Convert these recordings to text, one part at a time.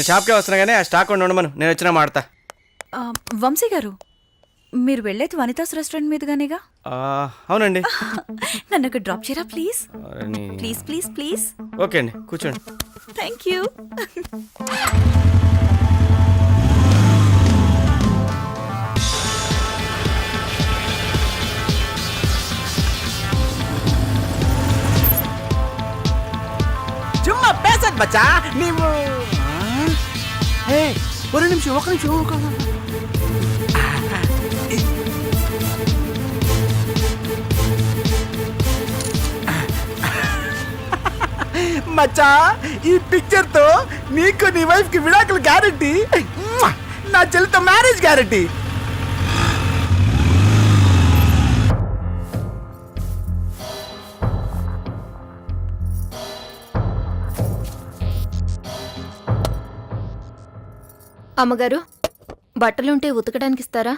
నేను షాప్కే వస్తున్నా కానీ ఆ స్టాక్ ఉండమను, నేను వచ్చినా మాడతా. వంశీ గారు, మీరు వెళ్ళేది వనితాస్ రెస్టారెంట్ మీదుగానేగా? అవునండి. నన్ను ఒక డ్రాప్ చేయరా ప్లీజ్? అరే ప్లీజ్ ప్లీజ్ ప్లీజ్. ఓకే అండి, కూర్చోండి. Thank you. చుమ్మా పేసట్ బచ్చా నీవు. ఒక నిమిషం. మచ్చా, ఈ పిక్చర్ తో నీకు నీ వైఫ్ కి విడాకులు గ్యారెంటీ, నా చెల్లితో మ్యారేజ్ గ్యారెంటీ. అమ్మగారు, బట్టలుంటే ఉతకడానికి ఇస్తారా?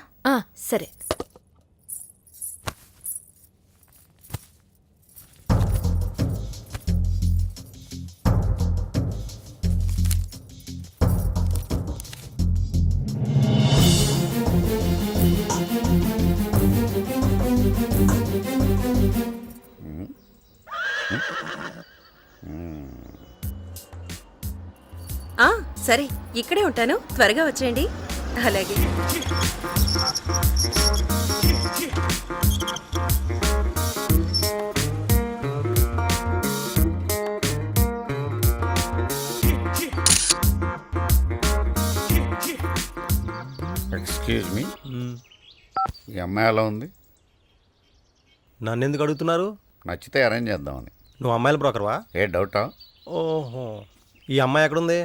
సరే. సరే, ఇక్కడే ఉంటాను, త్వరగా వచ్చేయండి. అలాగే. ఎక్స్క్యూజ్ మీ, ఈ అమ్మాయి ఎలా ఉంది? నన్ను ఎందుకు అడుగుతున్నారు? నచ్చితే అరేంజ్ చేద్దామని. నువ్వు అమ్మాయిల బ్రోకర్వా? ఏ డౌటా? ఓహో, ఈ అమ్మాయి ఎక్కడుంది?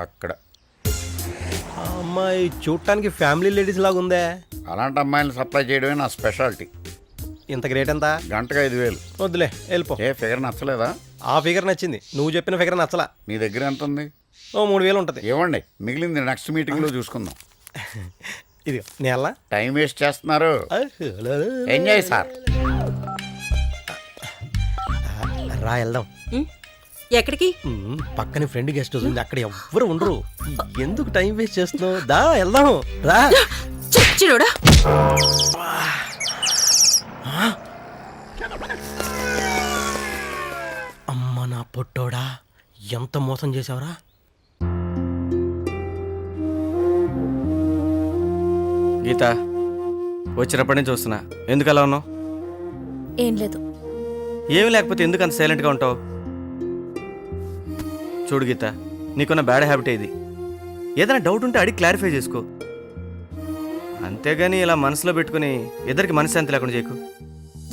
అక్కడ. ఆ అమ్మాయి చూడటానికి ఫ్యామిలీ లేడీస్ లాగా ఉందే. అలాంటి అమ్మాయిని సప్లై చేయడమే నా స్పెషాలిటీ. ఇంత గ్రేట్ ఎంత? గంటకు 5,000. వద్దులే, వెళ్ళిపో. ఏ ఫిగర్ నచ్చలేదా? ఆ ఫిగర్ నచ్చింది, నువ్వు చెప్పిన ఫిగర్ నచ్చలా. మీ దగ్గర ఎంత ఉంది? 3,000 ఉంటుంది. ఇవ్వండి, మిగిలింది నెక్స్ట్ మీటింగ్లో చూసుకుందాం. ఇది నేల. టైం వేస్ట్ చేస్తున్నారు. Enjoy sir. రా వెళ్దాం. ఎక్కడికి? పక్కనే ఫ్రెండ్ గెస్ట్ హౌస్ ఉంది, అక్కడ ఎవ్వరు ఉండరు. ఎందుకు టైం వేస్ట్ చేస్తున్నావు? దా వెళ్దాం, రా. చచ్చినోడా! అమ్మ నా పొట్టోడా, ఎంత మోసం చేసావురా. గీత, వచ్చినప్పటి నుంచి చూస్తున్నా, ఎందుకు అలా ఉన్నావు? ఏం లేదు. ఏమి లేకపోతే ఎందుకు అంత సైలెంట్గా ఉంటావు? చూడు గీత, నీకున్న బ్యాడ్ హ్యాబిట్ ఇది. ఏదైనా డౌట్ ఉంటే అడిగి క్లారిఫై చేసుకో, అంతేగాని ఇలా మనసులో పెట్టుకుని ఇద్దరికి మనశ్శాంతి లేకుండా చేయకు.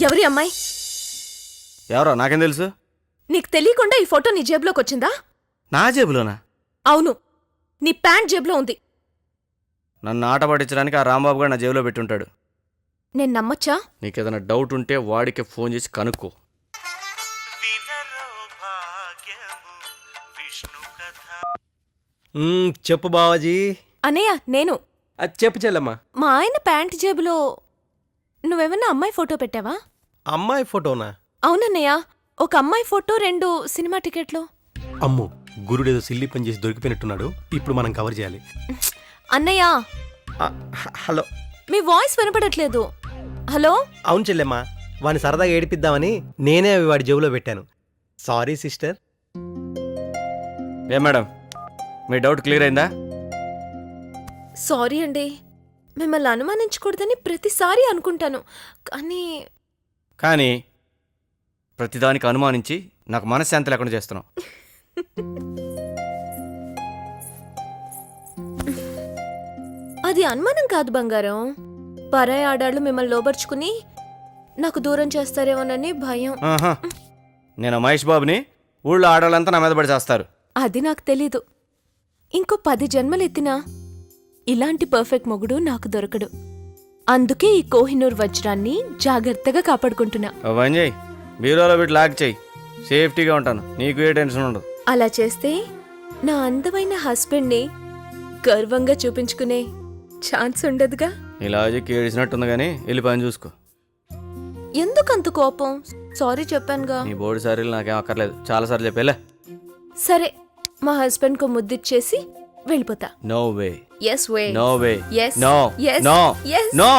ఎవరి అమ్మాయి? ఎవరో నాకేం తెలుసు. నీకు తెలియకుండా ఈ ఫోటో నీ జేబులోకి వచ్చిందా? నా జేబులోనా? అవును, నీ ప్యాంట్ జేబులో ఉంది. నన్ను ఆట పట్టించడానికి ఆ రాంబాబు గారు నా జేబులో పెట్టుంటాడు. నేను నమ్మొచ్చా? నీకేదైనా డౌట్ ఉంటే వాడికి ఫోన్ చేసి కనుక్కో. చెప్పు బావాజీ. అనయ్య, నేను. అది చెప్పు చెల్లమ్మా. మా ఆయన ప్యాంట్ జేబులో నువ్వేమన్నా అమ్మాయి ఫోటో పెట్టావా? అమ్మాయి ఫోటోనా? అవునన్నయ్య, ఒక అమ్మాయి ఫోటో, 2 సినిమా టికెట్లు. అమ్ము, గురుడేదో సిల్లి పని చేసి దొరికిపోయినట్టున్నాడు. ఇప్పుడు మనం కవర్ చేయాలి. అన్నయ్య, హలో. మీ వాయిస్ వినపడట్లేదు. హలో. అవును చెల్లెమ్మా, వాడిని సరదాగా ఏడిపిద్దామని నేనే అవి వాడి జేబులో పెట్టాను. Sorry sister. ఏ మేడం, మీ డౌట్ క్లియర్ అయిందా? సారీ అండి, మిమ్మల్ని అనుమానించకూడదని ప్రతిసారి అనుకుంటాను, కానీ ప్రతిదానికి అనుమానించి నాకు మనశ్శాంతి లేకుండా చేస్తున్నావు. అది అనుమానం కాదు బంగారం. పరాయి ఆడాళ్ళు మిమ్మల్ని లోబర్చుకుని నాకు దూరం చేస్తారేమోనని భయం. నేను మహేష్ బాబుని, ఊళ్ళో ఆడవాళ్ళంతా నా మీద పడి చేస్తారు. అది నాకు తెలీదు. ఇంకో 10 జన్మలెత్తినా ఇలాంటి పర్ఫెక్ట్ మొగుడు నాకు దొరకడు. అందుకే ఈ కోహినూర్ వజ్రాన్ని జాగ్రత్తగా కాపాడుకుంటున్నా. చెయ్యి, బీరోలో పెట్టి లాక్ చెయ్యి, సేఫ్టీగా ఉంటాను, నీకు ఏ టెన్షన్ ఉండదు. అలా చేస్తే నా అందమైన హస్బెండ్ని గర్వంగా చూపించుకునే ఛాన్స్ ఉండదుగా. ఈ లాజిక్ ఏడిసినట్టుంది కానీ వెళ్ళి పని చూసుకో. ఎందుకంత కోపం? సారీ చెప్పానుగా. నీ బోర్డు సారీలు నాకేం అక్కర్లేదు, చాలా సార్లు చెప్పేలే. సరే, మా హస్బెండ్ కు ముద్దిచ్చేసి వెళ్ళిపోతా. No way yes way. No way Yes. No Yes. No Yes. No